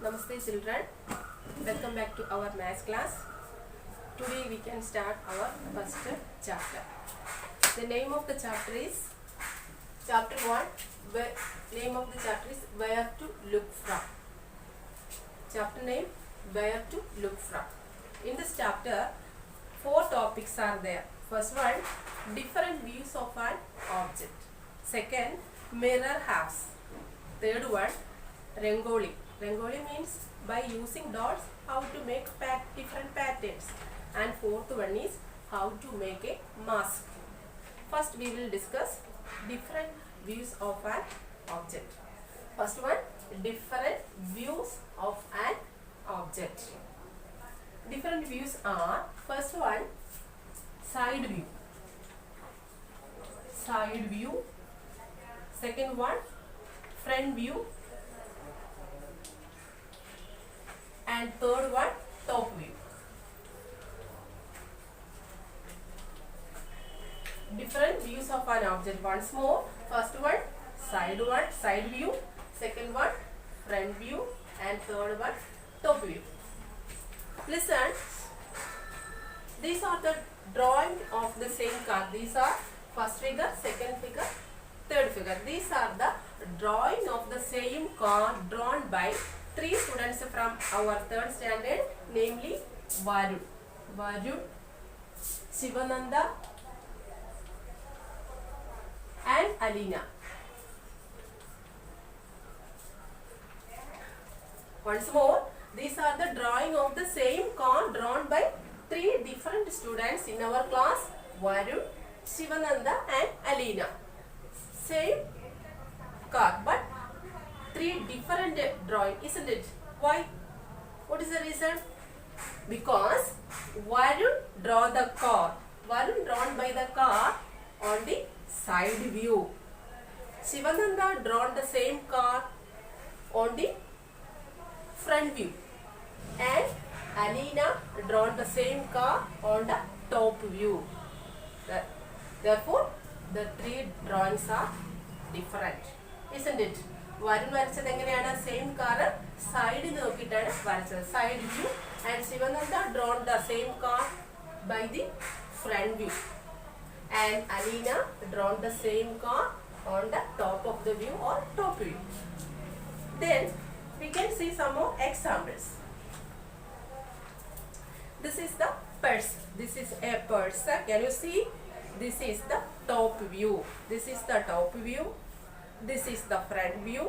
Namaste children, welcome back to our maths class. Today we can start our first chapter. The name of the chapter is chapter 1. Name of the chapter is Where to Look From. Chapter name Where to Look From. In this chapter 4 topics are there. First one, different views of an object. Second, mirror halves. Third one, Rangoli. Rangoli means by using dots how to make different patterns. And fourth one is how to make a mask. First we will discuss different views of an object. First one, different views of an object. Different views are, first one, side view. Side view. Second one, front view. And third one, top view. Different views of an object. Once more, first one, side view. Second one, front view. And third one, top view. Listen, these are the drawing of the same car. These are first figure, second figure, third figure. These are the drawing of the same car drawn by 3 students from our 3rd standard, namely Varun, Shivananda and Alina. Once more, these are the drawing of the same car drawn by 3 different students in our class, Varun, Shivananda and Alina. Same car, but 3 different drawing, isn't it? Why? What is the reason? Because Varun draw the car. Varun drawn by the car on the side view. Shivananda drawn the same car on the front view. And Alina drawn the same car on the top view. Therefore, the 3 drawings are different, isn't it? Varun വരച്ചത് എങ്ങനെയാണ്? Same car സൈഡിൽ നോക്കിയിട്ടാണ് വരച്ചത്, side view. And Sivananda drawn the same car by the front view. And Aleena drawn the same car on the top of the view or top view. Then we can see some more examples. This is the purse. This is a purse. Can you see? This is the top view. This is the top view. This is the front view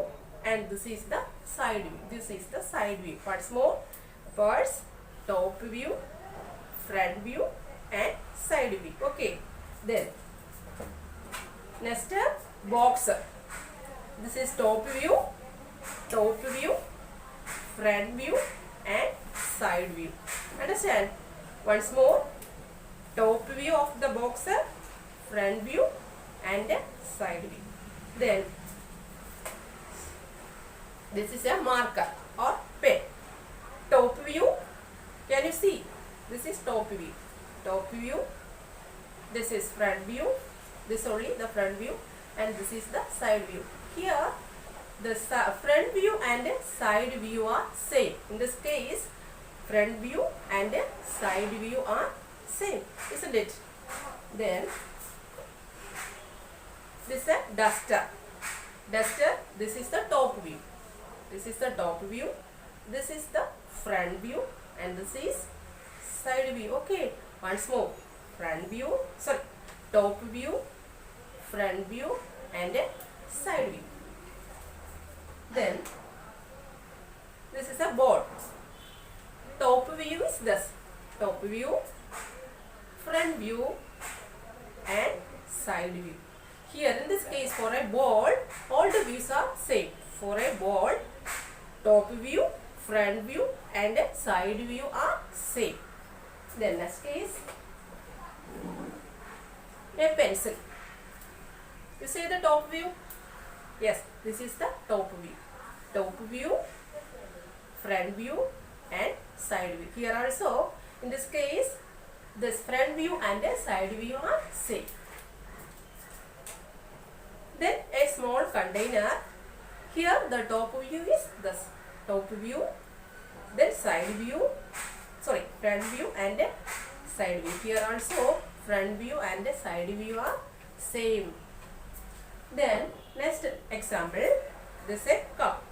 and this is the side view. This is the side view. Once more, purse, top view, front view and side view. Okay. Then next box. This is top view, front view and side view. Understand? Once more, top view of the box, front view and side view. Then this is a marker or pen. Top view. Can you see? This is top view. Top view. This is front view. This only the front view. And this is the side view. Here, the front view and side view are same. In this case, front view and side view are same, isn't it? Then this is a duster. This is the top view. This is the top view. This is the front view and this is side view. Okay. Once more. Top view, front view and side view. Then this is a board. Top view is this. Top view, front view and side view. Here in this case for a ball, all the views are same. For a ball, top view, front view and side view are same. Then next case, a pencil. You say the top view? Yes, this is the top view. Top view, front view and side view. Here also, in this case, this front view and side view are same. Then a small container. Here the top view is this. Top view, then side view, sorry, front view and side view. Here also front view and side view are same. Then next example, this is a cup.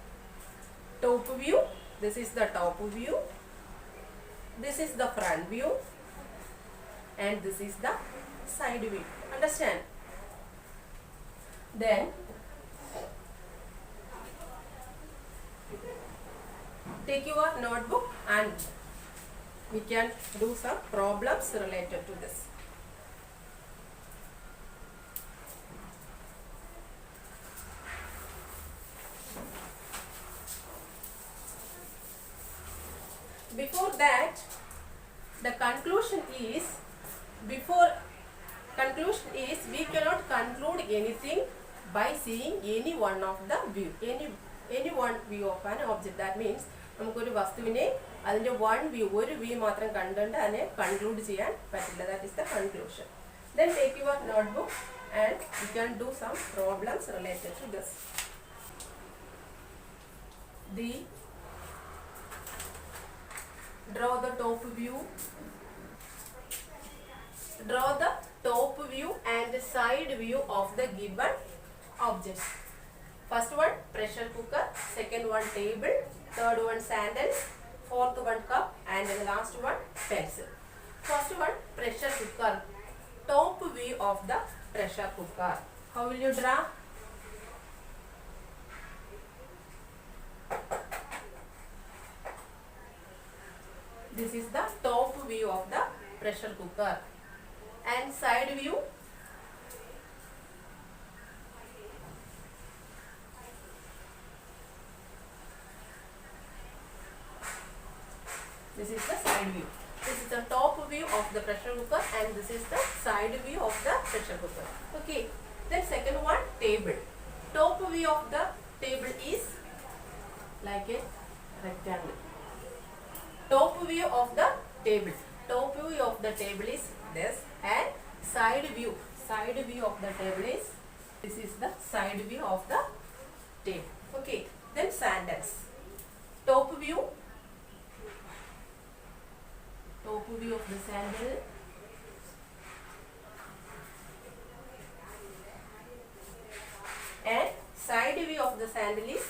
Top view, this is the top view, this is the front view and this is the side view. Understand? Then take your notebook and we can do some problems related to this. Before that, the conclusion is, we cannot conclude anything by seeing any one of the view, any one view of an object. That means നമുക്കൊരു വസ്തുവിനെ അതിൻ്റെ ഒരു view മാത്രം കണ്ടുകൊണ്ട് അതിനെ conclude ചെയ്യാൻ പറ്റില്ല. That is the conclusion. Then take your notebook and you can do some problems related to this. Draw the top view. Draw the top view and the side view of the given objects. First one pressure cooker, second one table, third one sandals, fourth one cup and the last one pencil. First one pressure cooker. Top view of the pressure cooker. How will you draw? This is the top view of the pressure cooker. And side view, this is the side view. This is the top view of the pressure cooker and this is the side view of the pressure cooker. Okay. Then second one table. Top view of the table is like a rectangle. Top view of the table. Top view of the table is this and side view of the table is, this is the side view of the table. Okay. Then sandals. Top view of the sandal and side view of the sandal is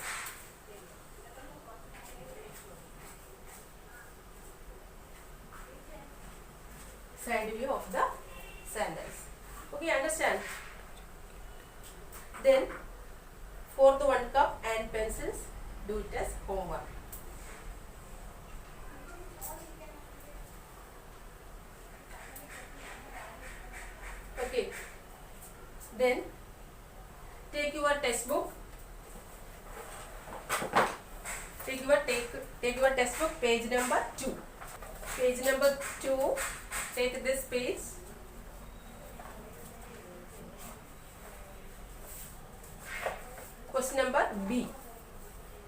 side view of the sandals. Okay, understand? Then fourth one cup and pencils, do it as homework. Okay. Then take your textbook. Take your textbook, page number 2. Page number 2. Take this page. Question number B.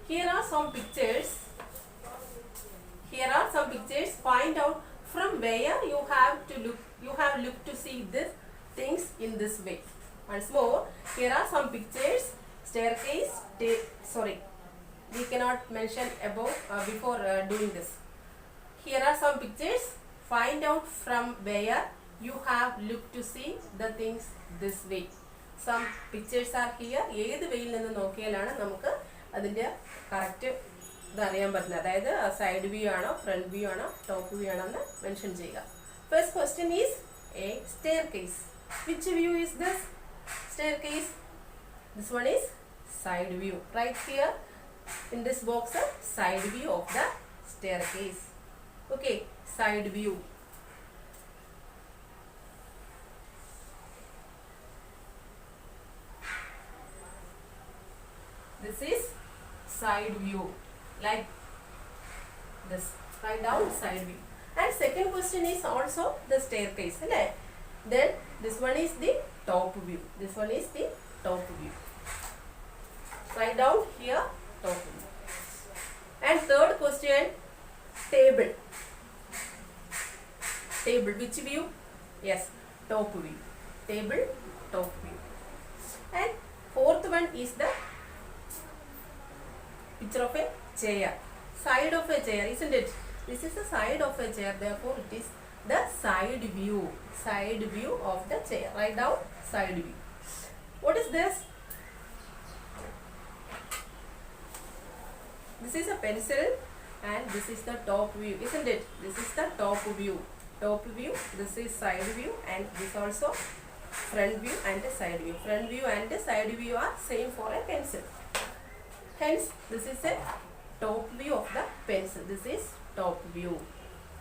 Here are some pictures. Find out from where you have looked to see this things in this way. Once more, here are some pictures. Staircase. We cannot mention above before doing this. Here are some pictures. Find out from where you have looked to see the things this way. Some pictures are here. ഏത് വേയിൽ നിന്ന് നോക്കിയാലാണ് നമുക്ക് അതിൻ്റെ correct ഇതറിയാൻ പറ്റുന്നത്. അതായത് side view ആണോ front view ആണോ top view ആണോ എന്ന് മെൻഷൻ ചെയ്യുക. First question is A staircase. Which view is this? Staircase. This one is side view. Right here in this box, side view of the staircase. Okay, side view. This is side view, like this. Write down side view. And second question is also the staircase. Right? Then this one is the top view. This one is the top view. Write down here top view. And third question, table. Table, which view? Yes, top view. Table, top view. And fourth one is the picture of a chair. side of a chair, isn't it? This is the side of a chair, therefore it is the side view of the chair. Write down side view. What is this? This is a pencil and this is the top view, isn't it? This is the top view. This is side view, and this also front view and side view. Front view and side view are same for a pencil. Hence, this is a top view of the pencil. This is top view.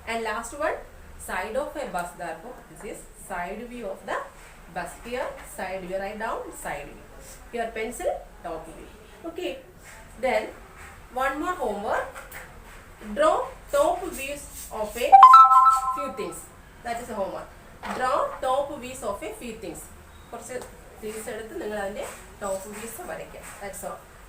And last one, side of a bus. Therefore, this is side view of the bus. Here, side view. Write down side view. Here, pencil, top view. Okay. Then, one more homework. Draw top views of a few things. That is a homework. Draw top views of a few things. കുറച്ച് things എടുത്ത് നിങ്ങൾ അതിൻ്റെ top views വരയ്ക്കുക. That's all.